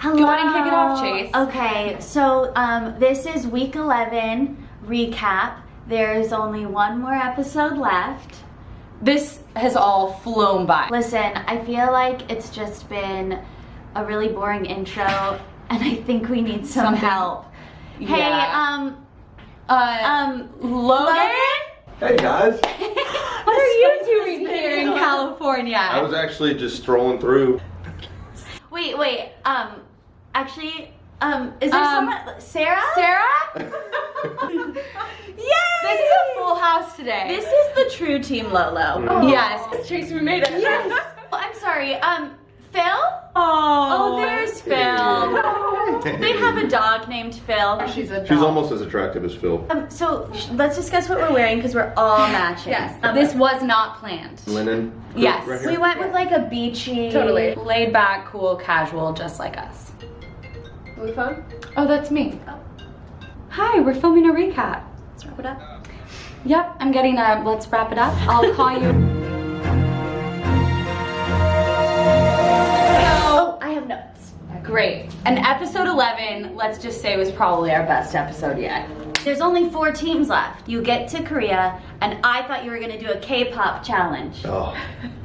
Hello. Go ahead and kick it off, Chase. Okay, so this is week 11 recap. There's only one more episode left. This has all flown by. Listen, I feel like it's just been a really boring intro, and I think we need some help. Yeah. Hey, Logan? Hey guys, What are you doing here in California? I was actually just strolling through. Wait, actually, is there someone, Sarah? Sarah? Yay! This is a full house today. This is the true Team Lolo. Oh. Yes, Chase, we made it. Yes. Oh, I'm sorry, Phil? Oh, Oh, there's Phil. They have a dog named Phil. She's a dog. She's almost as attractive as Phil. So let's discuss what we're wearing because we're all matching. Yes. This was not planned. Linen. Yes. Right here. We went with like a beachy. Totally. Laid back, cool, casual, just like us. Blue phone? Oh, that's me. Hi, we're filming a recap. Let's wrap it up. Yep, I'm getting a, let's wrap it up. I'll call you. Oh, I have notes. Great. And episode 11, let's just say, was probably our best episode yet. There's only 4 teams left. You get to Korea, and I thought you were gonna do a K-pop challenge. Oh,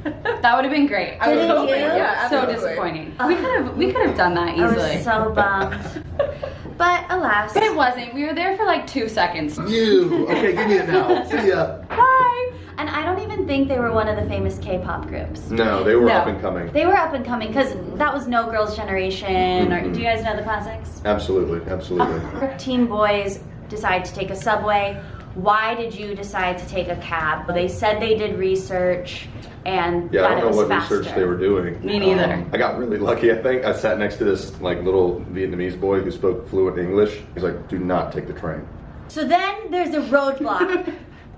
That would have been great. I was Didn't hoping, you? yeah, So absolutely. disappointing. We could have done that I easily. was so bummed. But alas. But it wasn't. We were there for like 2 seconds. you. Okay, give me it now. See ya. Bye. And I don't even think they were one of the famous K-pop groups. No, they were No. up and coming. They were up and coming because that was No Girls' Generation. Or Mhm. do you guys know the classics? Absolutely, absolutely. Teen boys decide to take a subway. Why did you decide to take a cab? They said they did research and Yeah, I that don't it know was what faster. research they were doing. Me neither. I got really lucky, I think. I sat next to this like little Vietnamese boy who spoke fluent English. He's like, do not take the train. So then there's a roadblock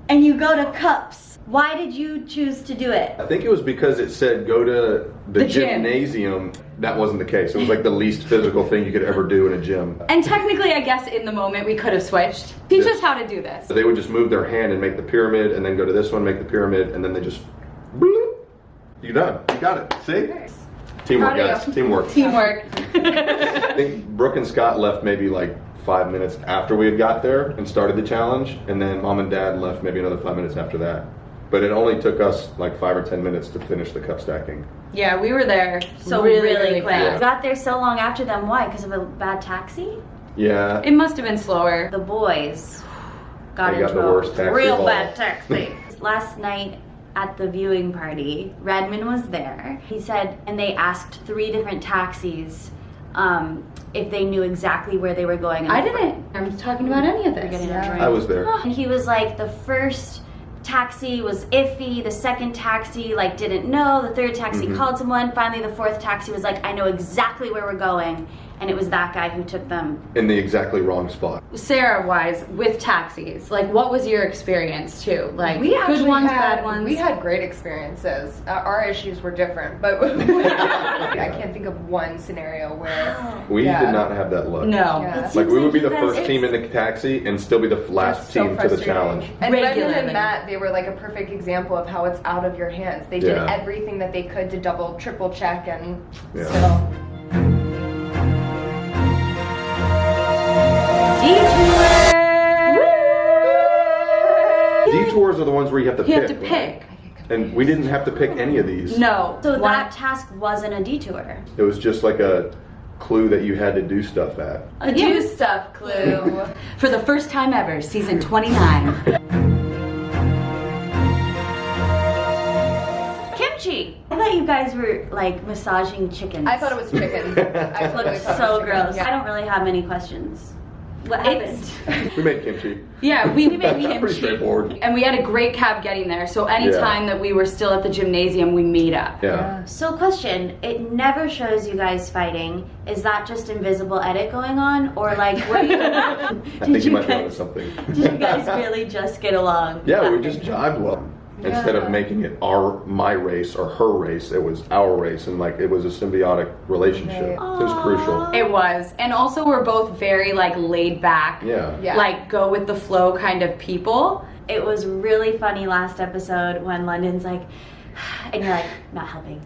and you go to Cups. Why did you choose to do it? I think it was because it said go to the gym. gymnasium. That wasn't the case. It was like the least physical thing you could ever do in a gym. And technically, I guess in the moment we could have switched. Teach us how to do this. So they would just move their hand and make the pyramid, and then go to this one, make the pyramid, and then they just, bloop. You done. You got it. See? Teamwork, Proud of guys. you. Teamwork. Teamwork. I think Brooke and Scott left maybe like 5 minutes after we had got there and started the challenge, and then Mom and Dad left maybe another 5 minutes after that. But it only took us like 5 or 10 minutes to finish the cup stacking. Yeah, we were there So really quick. fast. Got there so long after them. Why? Because of a bad taxi? Yeah. It must have been slower. The boys got They got into the a worst taxi real of all. bad taxi. Last night at the viewing party, Redmond was there. He said, and they asked 3 different taxis if they knew exactly where they were going. I didn't. I'm talking about any of They're getting this. a drink. I was there. And he was like, the first taxi was iffy, the second taxi like didn't know, the third taxi Mhm. called someone, finally the fourth taxi was like, I know exactly where we're going, and it was that guy who took them. In the exactly wrong spot. Sarah-wise, with taxis, like what was your experience too? Like We good actually ones, had, bad ones? We had great experiences. Our issues were different, but I can't think of one scenario where. We Yeah. did not have that luck. No. Yeah. It Like seems we would be you the guys- first team in the taxi and still be the last That's so team to the frustrating. challenge. And Redmond Regularly. and Matt, they were like a perfect example of how it's out of your hands. They did Yeah. everything that they could to double, triple check, and Yeah. still. Detours are the ones where you have to You pick. have to pick. And we didn't have to pick any of these. No. So One- that task wasn't a detour. It was just like a clue that you had to do stuff at. A Do stuff clue. For the first time ever, season 29. kimchi. I thought you guys were like massaging chickens. I thought it was chicken. I It totally looks thought it so was chicken. gross. Yeah. I don't really have many questions. What happened? We made kimchi. Yeah, we made Pretty kimchi. straightforward. And we had a great cab getting there, so anytime that we were still at the gymnasium, we meet up. Yeah. So question, it never shows you guys fighting. Is that just invisible edit going on? Or like, were you, I think you might be onto guys, something. did you guys really just get along? Yeah, we just jived well. Instead of making it my race or her race, it was our race, and like it was a symbiotic relationship. Right. It was crucial. It was. And also we're both very like laid back, Yeah. Yeah. like go with the flow kind of people. It was really funny last episode when London's like, And you're like, not helping.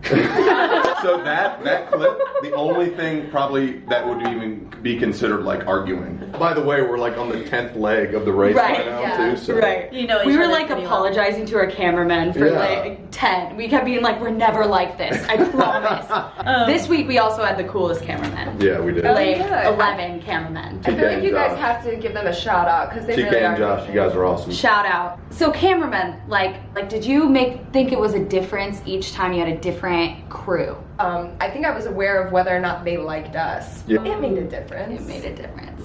So that clip, the only thing probably that would even be considered like arguing. By the way, we're like on the 10th leg of the race Right, by now yeah. too. So. Right. You know, we each were other like pretty well. apologizing to our cameraman for Yeah. like 10. We kept being like, we're never like this. I promise. This week we also had the coolest cameraman. Yeah, we did. Oh, Like good. 11 cameramen. I feel like you guys Josh. have to give them a shout out because they TK really are. and Josh, you guys are awesome. Shout out. So cameramen, like did you think it was a difference each time you had a different crew? I think I was aware of whether or not they liked us. Yeah. It made a difference. It made a difference.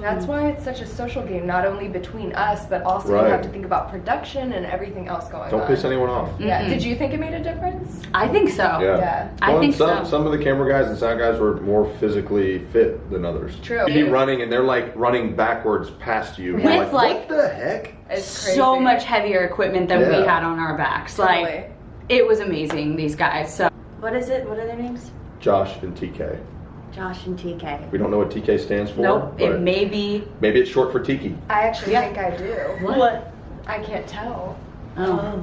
That's why it's such a social game, not only between us, but also Right. you have to think about production and everything else going Don't on. piss anyone off. Yeah. Mhm. Did you think it made a difference? I think so. Yeah. Yeah. I Well, think some, so. Some of the camera guys and sound guys were more physically fit than others. True. You'd be running and they're like running backwards past you. With, You're like, like- what the heck? It's crazy. So much heavier equipment than we Yeah. had on our backs. Totally. Like it was amazing, these guys. So What is it? What are their names? Josh and TK. Josh and TK. We don't know what TK stands for. nope, but it may be maybe it's short for Tiki. I actually Yeah. think I do. what? I can't tell. Oh.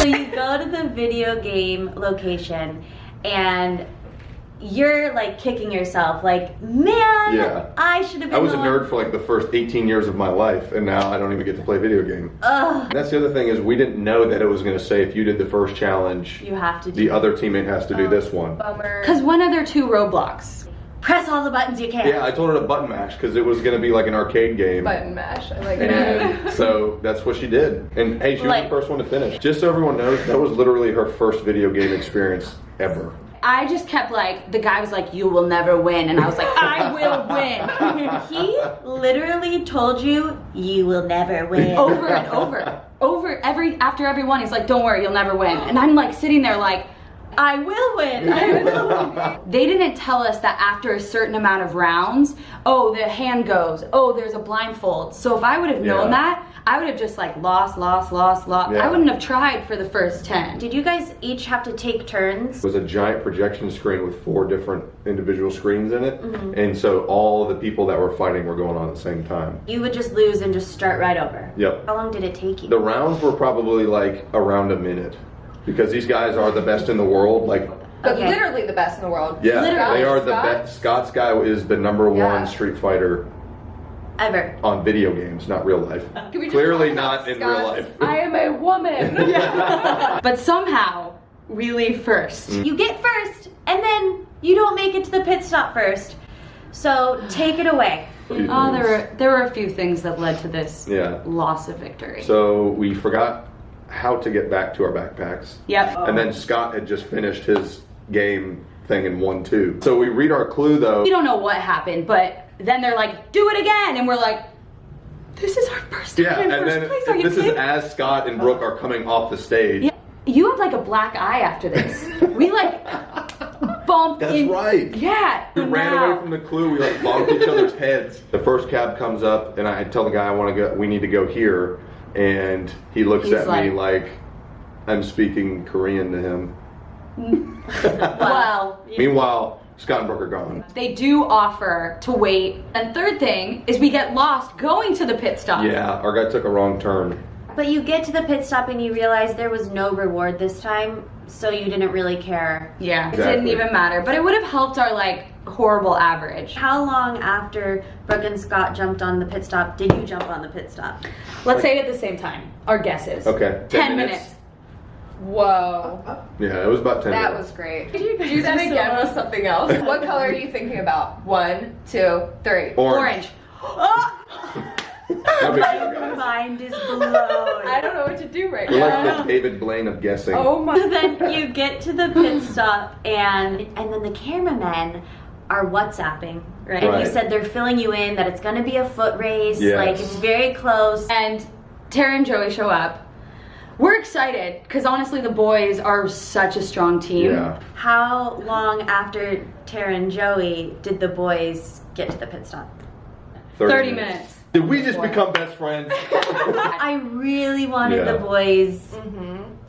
So you go to the video game location and you're like kicking yourself like, man, Yeah. I should have been I was a the nerd one-" for like the first 18 years of my life, and now I don't even get to play video games. Ugh, And that's the other thing is we didn't know that it was going to say if you did the first challenge, you have to do the other teammate has to do this one. Bummer. Because when are there 2 roadblocks? press all the buttons you can. Yeah, I told her to button mash because it was going to be like an arcade game. Button mash. I like that. And so that's what she did. And hey, she was Like- the first one to finish. Just so everyone knows, that was literally her first video game experience ever. I just kept like, the guy was like, you will never win. And I was like, I will win. He literally told you, you will never win. Over and over. After every one, he's like, don't worry, you'll never win. And I'm like sitting there like, I will win. I will win. they didn't tell us that after a certain amount of rounds, oh, the hand goes, oh, there's a blindfold. So if I would have known Yeah. that, I would have just like lost. Yeah. I wouldn't have tried for the first 10. Did you guys each have to take turns? It was a giant projection screen with 4 different individual screens in it. Mm-hmm. And so all the people that were fighting were going on at the same time. You would just lose and just start right over. Yep. How long did it take you? The rounds were probably like around a minute because these guys are the best in the world. Like, But Okay. literally the best in the world. yeah, Literally. they are the Scott? best. Scott's guy is the #1 Yeah. Street Fighter Ever. on video games, not real life. Can we just Clearly talk about not in Scott's, real life. I am a woman. But somehow, we leave first. Mm. You get first, and then you don't make it to the pit stop first. So take it away. Oh, there were a few things that led to this Yeah. loss of victory. So we forgot how to get back to our backpacks. Yep. And then Scott had just finished his game thing and won 2. So we read our clue though. We don't know what happened, but then they're like, do it again, and we're like, this is our first time Yeah, in and first then place. Are you this is kidding? as Scott and Brooke are coming off the stage. Yeah, you have like a black eye after this. We like bumped That's in. right. Yeah. We ran wow. away from the clue. We like bonked each other's heads. The first cab comes up, and I tell the guy I want to go. We need to go here, and he looks He's at me like I'm speaking Korean to him. Well, Meanwhile, Scott and Brooke are gone. they do offer to wait. And third thing is we get lost going to the pit stop. Yeah, our guy took a wrong turn. But you get to the pit stop and you realize there was no reward this time, so you didn't really care. Yeah, it Exactly. didn't even matter. But it would have helped our like horrible average. How long after Brooke and Scott jumped on the pit stop did you jump on the pit stop? Let's say it at the same time. Our guesses. Okay. 10 minutes. Whoa. Yeah, it was about 10 That minutes. was great. Could you do that again with something else? What color are you thinking about? 1, 2, 3. Orange. No big deal, My guys. mind is blown. I don't know what to do right We're now. like the David Blaine of guessing. Oh my. So then you get to the pit stop and then the cameramen are WhatsApping, right? And Right. you said they're filling you in that it's gonna be a foot race, Yes. like it's very close. And Tara and Joey show up. We're excited because honestly, the boys are such a strong team. Yeah. How long after Tara and Joey did the boys get to the pit stop? 30 minutes. Did we just become best friends? I really wanted Yeah. the boys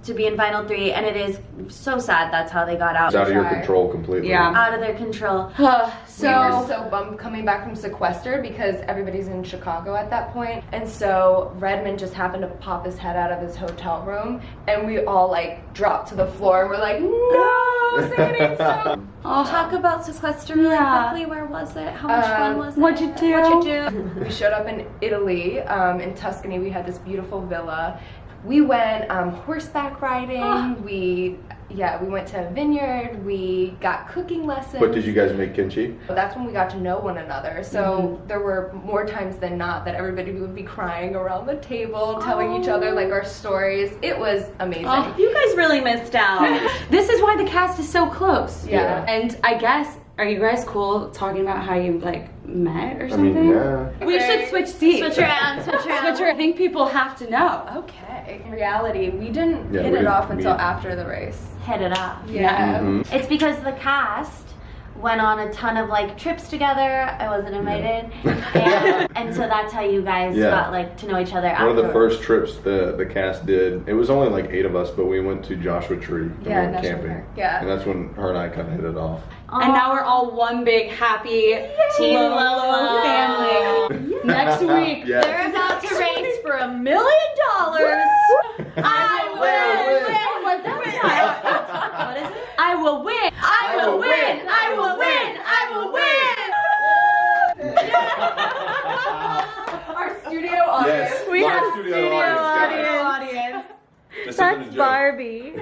to be in final 3, and it is so sad that's how they got out. It's out of your Try. control completely. Yeah. Out of their control. We were So so bummed coming back from sequester because everybody's in Chicago at that point. And so Redmond just happened to pop his head out of his hotel room and we all like dropped to the floor and we're like, no, say the name so. Talk about sequester really quickly. Where was it? How much fun was it? what'd you do? What'd you do? We showed up in Italy, in Tuscany. We had this beautiful villa. We went horseback riding. We went to a vineyard. We got cooking lessons. But did you guys make kimchi? That's when we got to know one another. So there were more times than not that everybody would be crying around the table, telling each other like our stories. It was amazing. Oh, You guys really missed out. this is why the cast is so close. Yeah. And I guess, are you guys cool talking about how you like met or I something? mean, yeah. We should switch seats. Switch around. Switch around. I think people have to know. Okay. In reality, we didn't Yeah, hit we it off didn't until meet. after the race. Hit it off. Yeah. Mhm. It's because the cast went on a ton of like trips together. I wasn't invited, and so that's how you guys Yeah. got like to know each other. One of the afterwards. first trips the cast did, it was only like 8 of us, but we went to Joshua Tree and Yeah, we went National camping. Park. Yeah. And that's when her and I kind of hit it off. And now we're all one big happy Team Lolo Lolo. family. Next week, Yeah. They're about to race for $1 million. I will win. What that What is it? I will win. I will win. I will win. I will win. Our studio audience. Yes. We live have studio audience, guys. audience. This isn't a joke. Barbie.